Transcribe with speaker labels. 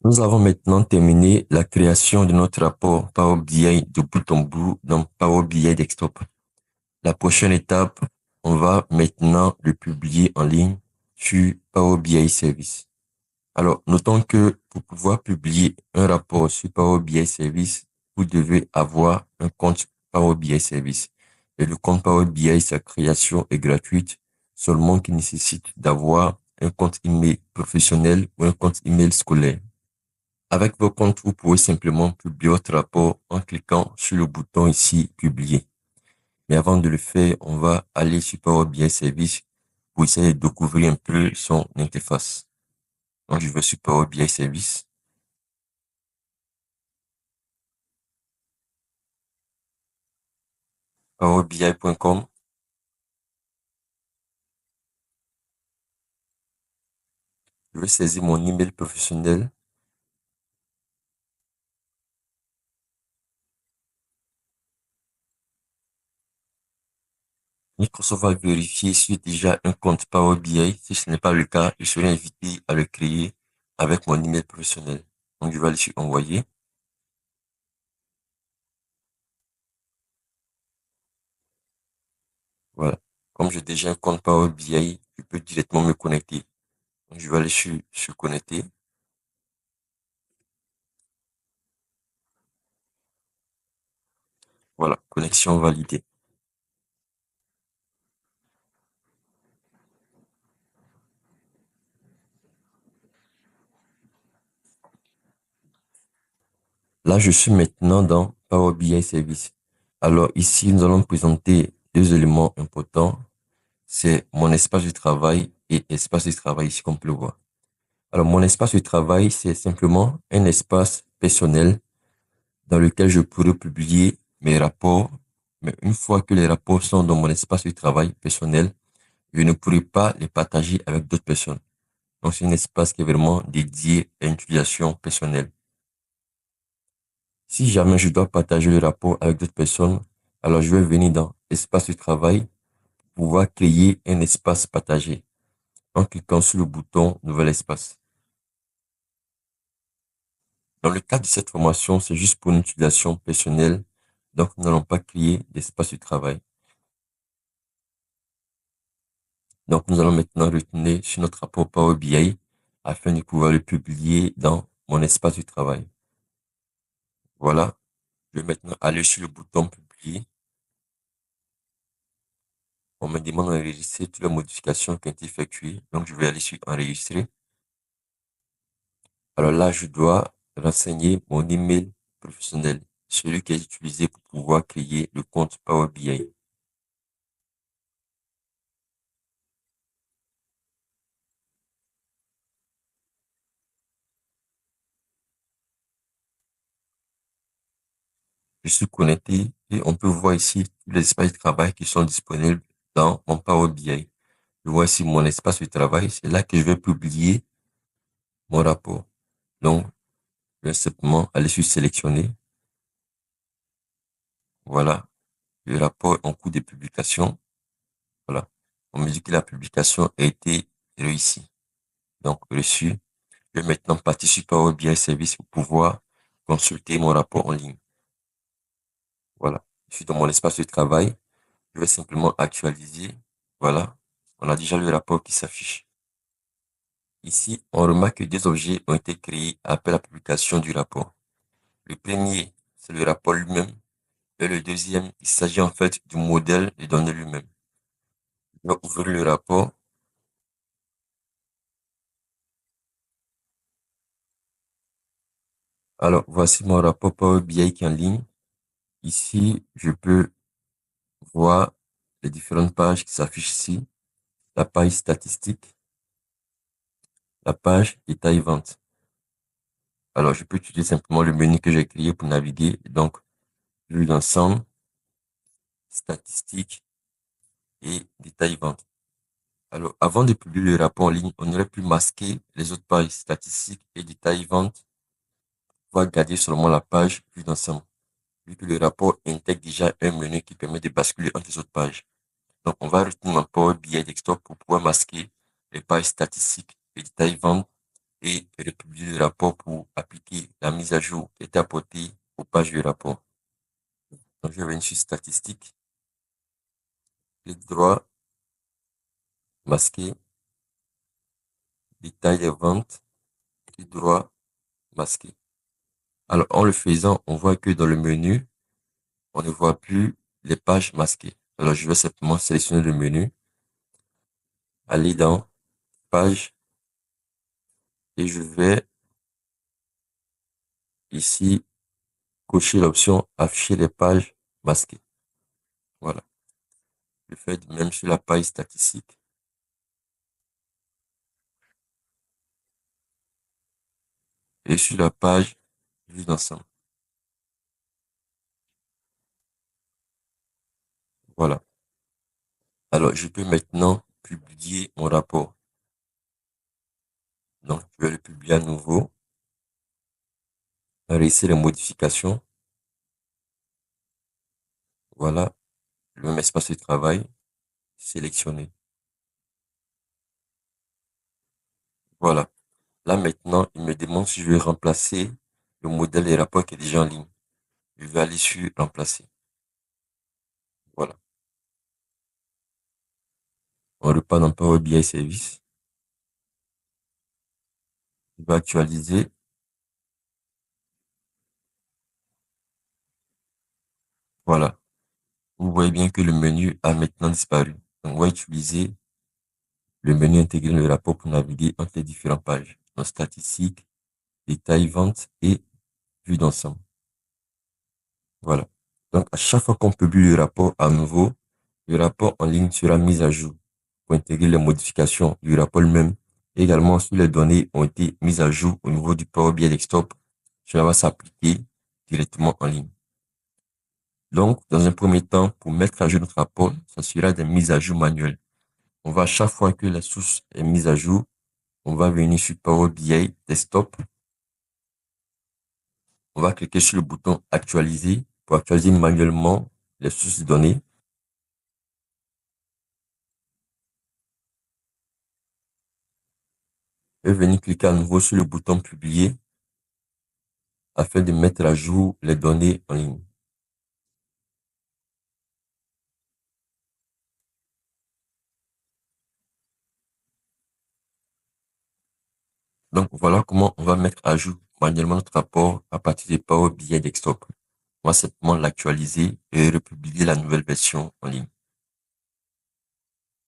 Speaker 1: Nous avons maintenant terminé la création de notre rapport Power BI de bout en bout dans Power BI Desktop. La prochaine étape, on va maintenant le publier en ligne sur Power BI Service. Alors, notons que pour pouvoir publier un rapport sur Power BI Service, vous devez avoir un compte Power BI Service. Et le compte Power BI, sa création est gratuite, seulement qu'il nécessite d'avoir un compte email professionnel ou un compte email scolaire. Avec vos comptes, vous pouvez simplement publier votre rapport en cliquant sur le bouton ici, publier. Mais avant de le faire, on va aller sur Power BI Service pour essayer de découvrir un peu son interface. Donc, je vais sur Power BI Service. powerbi.com. Je vais saisir mon email professionnel. Microsoft va vérifier si j'ai déjà un compte Power BI. Si ce n'est pas le cas, je serai invité à le créer avec mon email professionnel. Donc, je vais aller sur envoyer. Voilà. Comme j'ai déjà un compte Power BI, je peux directement me connecter. Donc, je vais aller sur connecter. Voilà. Connexion validée. Là, je suis maintenant dans Power BI Service. Alors ici, nous allons présenter deux éléments importants. C'est mon espace de travail et espace de travail ici comme on peut le voir. Alors mon espace de travail, c'est simplement un espace personnel dans lequel je pourrais publier mes rapports. Mais une fois que les rapports sont dans mon espace de travail personnel, je ne pourrai pas les partager avec d'autres personnes. Donc c'est un espace qui est vraiment dédié à une utilisation personnelle. Si jamais je dois partager le rapport avec d'autres personnes, alors je vais venir dans espace de travail pour pouvoir créer un espace partagé en cliquant sur le bouton nouvel espace. Dans le cadre de cette formation, c'est juste pour une utilisation personnelle, donc nous n'allons pas créer d'espace de travail. Donc nous allons maintenant retourner sur notre rapport Power BI afin de pouvoir le publier dans mon espace de travail. Voilà, je vais maintenant aller sur le bouton publier. On me demande d'enregistrer toutes les modifications qui ont été effectuées. Donc, je vais aller sur enregistrer. Alors là, je dois renseigner mon email professionnel, celui que j'ai utilisé pour pouvoir créer le compte Power BI. Je suis connecté et on peut voir ici tous les espaces de travail qui sont disponibles dans mon Power BI. Je vois ici mon espace de travail. C'est là que je vais publier mon rapport. Donc, je vais simplement aller sur sélectionner. Voilà. Le rapport est en cours de publication. Voilà. On me dit que la publication a été réussie. Donc, reçu. Je vais maintenant partir sur Power BI Service pour pouvoir consulter mon rapport en ligne. Voilà. Je suis dans mon espace de travail. Je vais simplement actualiser. Voilà. On a déjà le rapport qui s'affiche. Ici, on remarque que deux objets ont été créés après la publication du rapport. Le premier, c'est le rapport lui-même. Et le deuxième, il s'agit en fait du modèle de données lui-même. Je vais ouvrir le rapport. Alors, voici mon rapport Power BI qui est en ligne. Ici, je peux voir les différentes pages qui s'affichent ici. La page statistique, la page détail vente. Alors, je peux utiliser simplement le menu que j'ai créé pour naviguer. Donc, vue d'ensemble, statistique et détail vente. Alors, avant de publier le rapport en ligne, on aurait pu masquer les autres pages statistiques et détail vente. On va garder seulement la page vue d'ensemble, vu que le rapport intègre déjà un menu qui permet de basculer entre les autres pages. Donc, on va retenir mon Power BI Desktop pour pouvoir masquer les pages statistiques et détail vente et republier le rapport pour appliquer la mise à jour qui est apportée aux pages du rapport. Donc, je vais venir sur statistiques, clic droit, masquer, détail des ventes, clic droit, masquer. Alors, en le faisant, on voit que dans le menu, on ne voit plus les pages masquées. Alors, je vais simplement sélectionner le menu, aller dans page et je vais ici cocher l'option afficher les pages masquées. Voilà. Je fais de même sur la page statistique et sur la page vue d'ensemble. Voilà. Alors, je peux maintenant publier mon rapport. Donc, je vais le publier à nouveau. Réitérer les modifications. Voilà. Le même espace de travail. Sélectionner. Voilà. Là, maintenant, il me demande si je vais remplacer le modèle des rapports qui est déjà en ligne. Je vais aller sur remplacer. Voilà. On repart dans Power BI Service. Je vais actualiser. Voilà. Vous voyez bien que le menu a maintenant disparu. Donc, on va utiliser le menu intégré dans le rapport pour naviguer entre les différentes pages. Donc, statistiques, détails, vente et vue d'ensemble. Voilà. Donc, à chaque fois qu'on publie le rapport à nouveau, le rapport en ligne sera mis à jour pour intégrer les modifications du rapport lui-même. Également, si les données ont été mises à jour au niveau du Power BI Desktop, cela va s'appliquer directement en ligne. Donc, dans un premier temps, pour mettre à jour notre rapport, ça sera des mises à jour manuelles. On va, à chaque fois que la source est mise à jour, on va venir sur Power BI Desktop. On va cliquer sur le bouton actualiser pour actualiser manuellement les sources de données. Je vais venir cliquer à nouveau sur le bouton publier afin de mettre à jour les données en ligne. Donc, voilà comment on va mettre à jour manuellement notre rapport à partir de Power BI Desktop. On va simplement l'actualiser et republier la nouvelle version en ligne.